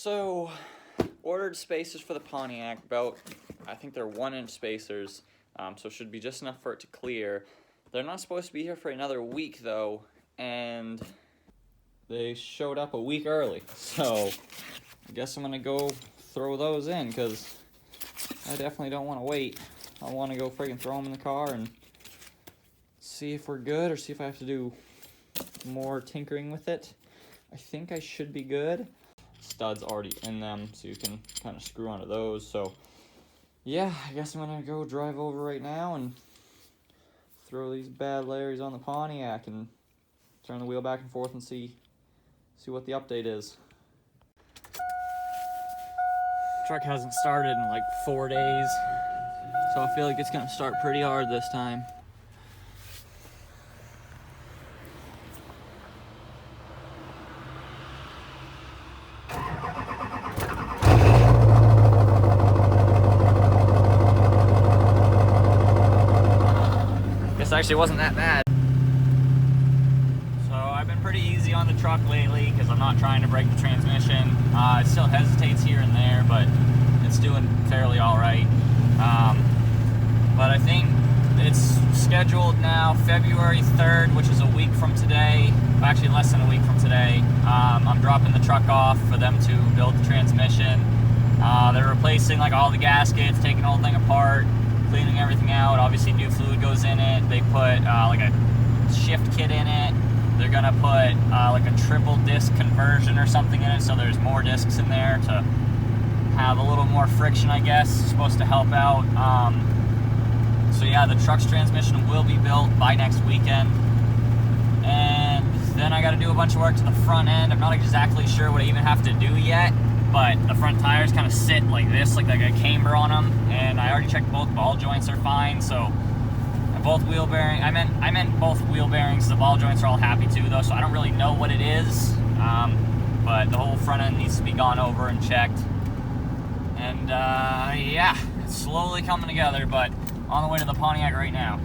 So, ordered spacers for the Pontiac, about, I think they're 1-inch spacers, so it should be just enough for it to clear. They're not supposed to be here for another week, though, and they showed up a week early, so I guess I'm gonna go throw those in, because I definitely don't want to wait. I want to go friggin' throw them in the car and see if we're good, or see if I have to do more tinkering with it. I think I should be good. Studs already in them, so you can kind of screw onto those. So yeah, I guess I'm gonna go drive over right now and throw these bad Larrys on the Pontiac and turn the wheel back and forth and see what the update is. Truck hasn't started in like 4 days, so I feel like it's gonna start pretty hard this time. This actually wasn't that bad. So I've been pretty easy on the truck lately because I'm not trying to break the transmission. It still hesitates here and there, but it's doing fairly all right. But I think it's scheduled now February 3rd, which is a week from today. Actually less than a week from today. I'm dropping the truck off for them to build the transmission. They're replacing like all the gaskets, taking the whole thing apart, cleaning everything out. Obviously new fluid goes in it. They put like a shift kit in it. They're gonna put like a triple disc conversion or something in it, so there's more discs in there to have a little more friction, I guess. It's supposed to help out. So yeah, the truck's transmission will be built by next weekend. And then I gotta do a bunch of work to the front end. I'm not exactly sure what I even have to do yet, but the front tires kind of sit like this, like they got camber on them. And I already checked both ball joints are fine, so both wheel bearings, I meant both wheel bearings. The ball joints are all happy too though, so I don't really know what it is. But the whole front end needs to be gone over and checked. And yeah, it's slowly coming together, but on the way to the Pontiac right now.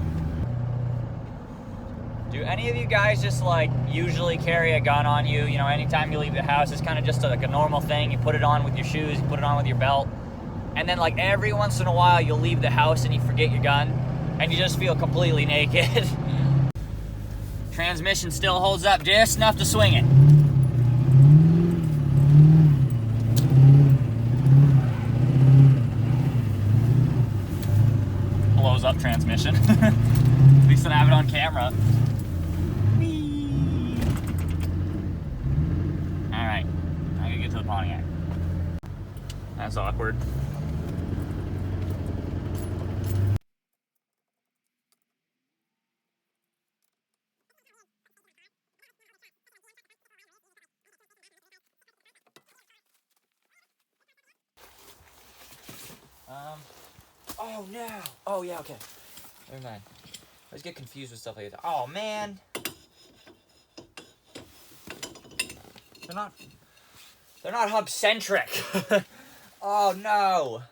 Do any of you guys just like usually carry a gun on you? You know, anytime you leave the house, it's kind of just like a normal thing. You put it on with your shoes, you put it on with your belt. And then like every once in a while you'll leave the house and you forget your gun and you just feel completely naked. Transmission still holds up just enough to swing it. Blows up transmission. At least I have it on camera. Whee! Alright, I gotta get to the Pontiac. That's awkward. Oh no! Oh yeah, okay. Never mind. I always get confused with stuff like that. Oh man! They're not hub-centric! Oh no!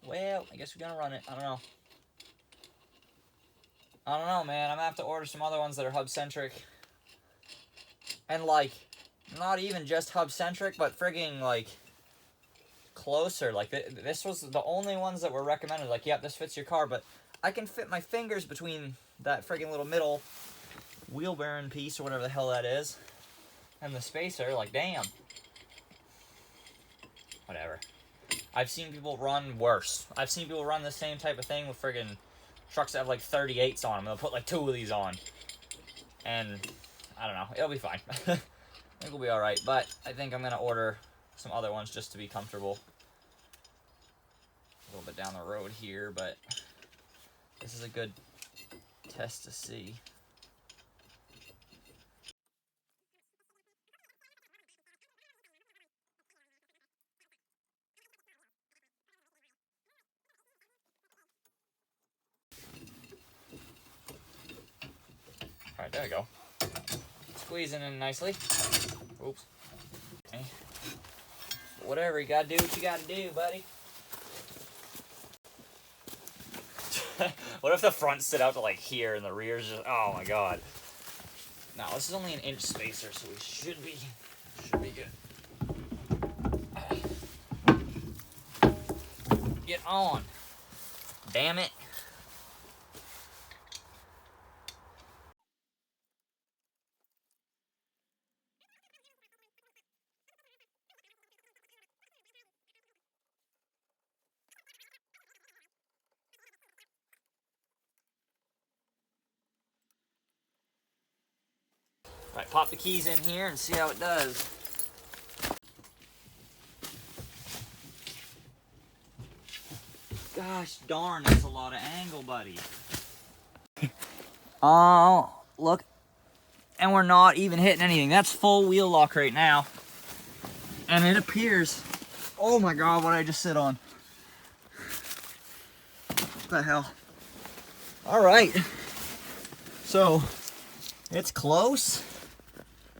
Well, I guess we're gonna run it. I don't know. I don't know, man. I'm gonna have to order some other ones that are hub-centric. And like, not even just hub-centric, but frigging like closer. Like this was the only ones that were recommended. Like, yep, this fits your car, but I can fit my fingers between that frigging little middle wheel bearing piece or whatever the hell that is and the spacer. Like, damn. Whatever. I've seen people run worse. I've seen people run the same type of thing with friggin' trucks that have like 38s on them. They'll put like 2 of these on, and I don't know. It'll be fine. I think we'll be all right. But I think I'm gonna order some other ones just to be comfortable. A little bit down the road here, but this is a good test to see. All right, there we go. Squeezing in nicely. Oops. Okay. Whatever, you gotta do what you gotta do, buddy. What if the front stood out to like here and the rear's just, oh my god. Now this is only an inch spacer, so we should be good. Get on. Damn it. All right, pop the keys in here and see how it does. Gosh darn, that's a lot of angle, buddy. Oh, look. And we're not even hitting anything. That's full wheel lock right now. And it appears, oh my God, what did I just sit on? What the hell? All right. So, it's close,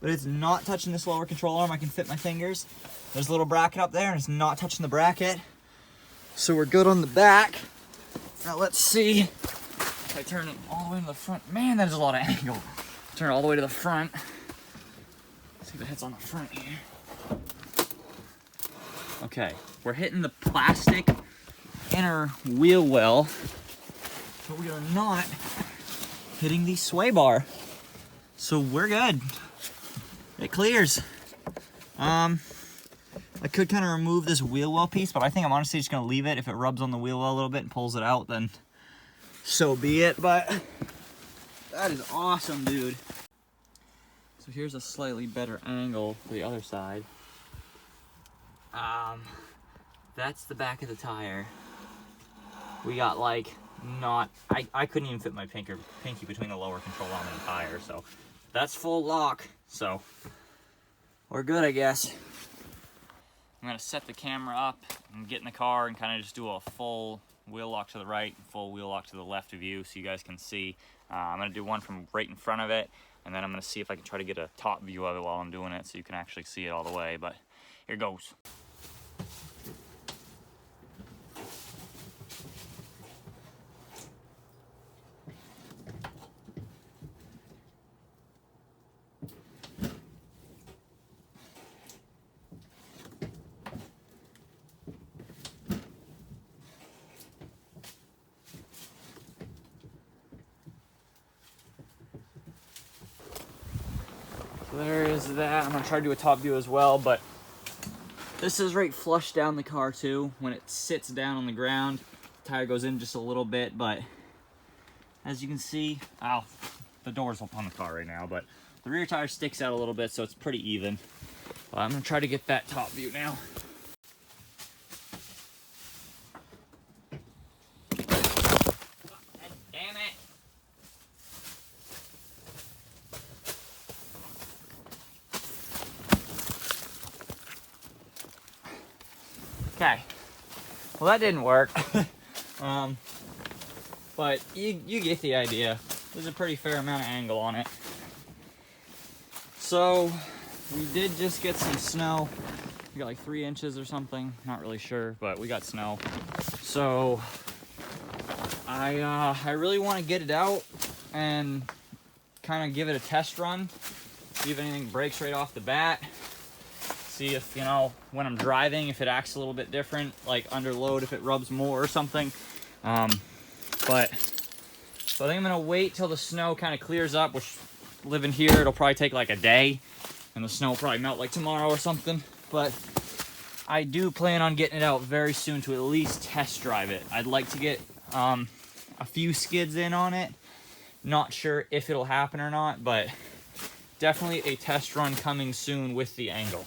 but it's not touching this lower control arm. I can fit my fingers. There's a little bracket up there and it's not touching the bracket. So we're good on the back. Now let's see if I turn it all the way to the front. Man, that is a lot of angle. Turn it all the way to the front. See if it hits on the front here. Okay, we're hitting the plastic inner wheel well, but we are not hitting the sway bar. So we're good. It clears. I could kind of remove this wheel well piece, but I think I'm honestly just gonna leave it. If it rubs on the wheel well a little bit and pulls it out, then so be it. But that is awesome, dude. So here's a slightly better angle for the other side. That's the back of the tire. We got like I couldn't even fit my pinky between the lower control arm and the tire, so that's full lock. So we're good, I guess. I'm gonna set the camera up and get in the car and kind of just do a full wheel lock to the right, full wheel lock to the left of you so you guys can see. I'm gonna do one from right in front of it, and then I'm gonna see if I can try to get a top view of it while I'm doing it so you can actually see it all the way, but here goes. There is that. I'm gonna try to do a top view as well, but this is right flush down the car too. When it sits down on the ground, the tire goes in just a little bit, but as you can see, ow, the door's up on the car right now, but the rear tire sticks out a little bit, so it's pretty even. But I'm gonna try to get that top view now. Damn it. Okay, well that didn't work, but you get the idea. There's a pretty fair amount of angle on it. So we did just get some snow. We got like 3 inches or something, not really sure, but we got snow. So I really want to get it out and kind of give it a test run, see if anything breaks right off the bat. See if, you know, when I'm driving, if it acts a little bit different, like under load, if it rubs more or something. So I think I'm gonna wait till the snow kind of clears up, which living here, it'll probably take like a day, and the snow will probably melt like tomorrow or something. But I do plan on getting it out very soon to at least test drive it. I'd like to get a few skids in on it. Not sure if it'll happen or not, but definitely a test run coming soon with the angle.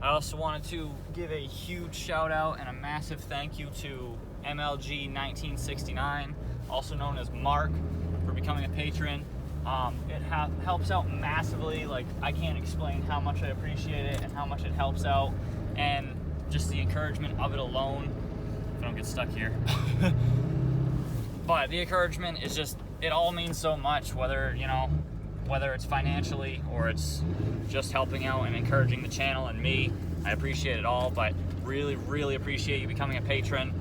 I also wanted to give a huge shout out and a massive thank you to MLG 1969, also known as Mark, for becoming a patron. It helps out massively. Like, I can't explain how much I appreciate it and how much it helps out, and just the encouragement of it alone, if I don't get stuck here. But the encouragement is just, it all means so much, whether, you know, whether it's financially or it's just helping out and encouraging the channel and me. I appreciate it all, but really, really appreciate you becoming a patron.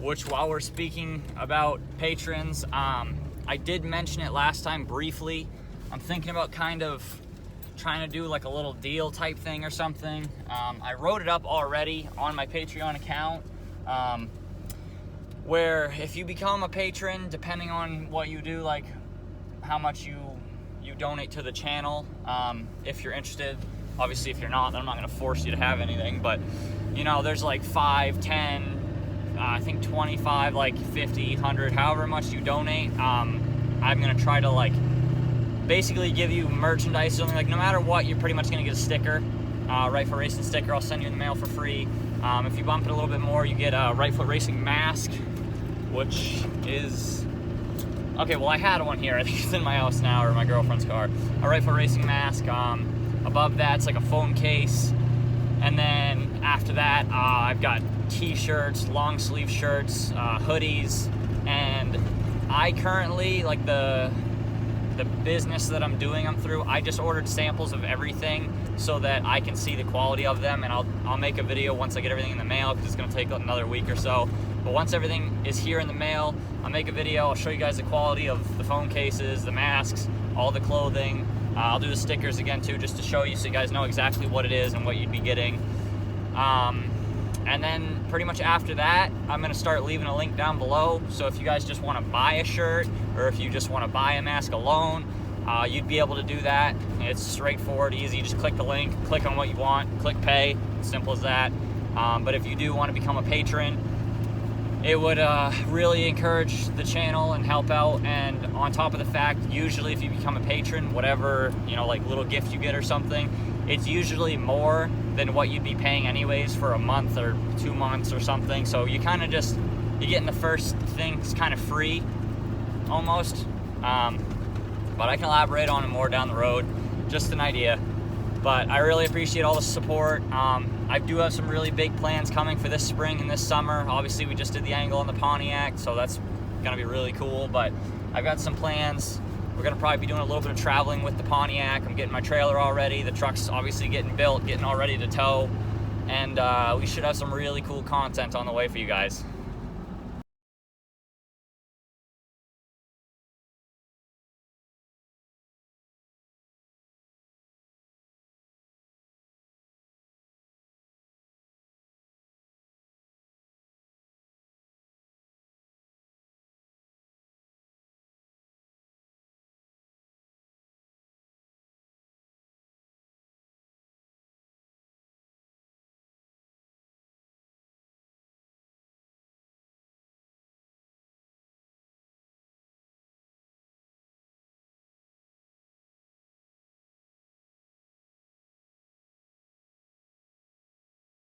which, while we're speaking about patrons, I did mention it last time briefly. I'm thinking about kind of trying to do like a little deal type thing or something. I wrote it up already on my Patreon account, where if you become a patron, depending on what you do, like how much you donate to the channel, if you're interested. Obviously, if you're not, then I'm not going to force you to have anything, but you know, there's like 5, 10, I think 25, like 50, 100, however much you donate. I'm going to try to like basically give you merchandise, something like no matter what, you're pretty much going to get a sticker, Right Foot Racing sticker. I'll send you in the mail for free. If you bump it a little bit more, you get a Right Foot Racing mask, which is, okay, well, I had one here. I think it's in my house now, or my girlfriend's car. A Right Foot Racing mask. Above that, it's like a phone case. And then after that, I've got t-shirts, long sleeve shirts, hoodies, and I currently, like the business that I'm through, I just ordered samples of everything so that I can see the quality of them, and I'll make a video once I get everything in the mail, because it's going to take another week or so. But once everything is here in the mail, I'll make a video. I'll show you guys the quality of the phone cases, the masks, all the clothing. I'll do the stickers again too, just to show you so you guys know exactly what it is and what you'd be getting. And then pretty much after that, I'm going to start leaving a link down below. So if you guys just want to buy a shirt, or if you just want to buy a mask alone, you'd be able to do that. It's straightforward, easy. Just click the link, click on what you want, click pay. Simple as that. But if you do want to become a patron, it would really encourage the channel and help out. And on top of the fact, usually if you become a patron, whatever, you know, like little gift you get or something, it's usually more than what you'd be paying anyways for a month or 2 months or something. So you kind of just, you're getting the first things kind of free almost. But I can elaborate on it more down the road, just an idea. But I really appreciate all the support. I do have some really big plans coming for this spring and this summer. Obviously, we just did the angle on the Pontiac, so that's gonna be really cool. But I've got some plans. We're gonna probably be doing a little bit of traveling with the Pontiac. I'm getting my trailer all ready. The truck's obviously getting built, getting all ready to tow. And we should have some really cool content on the way for you guys.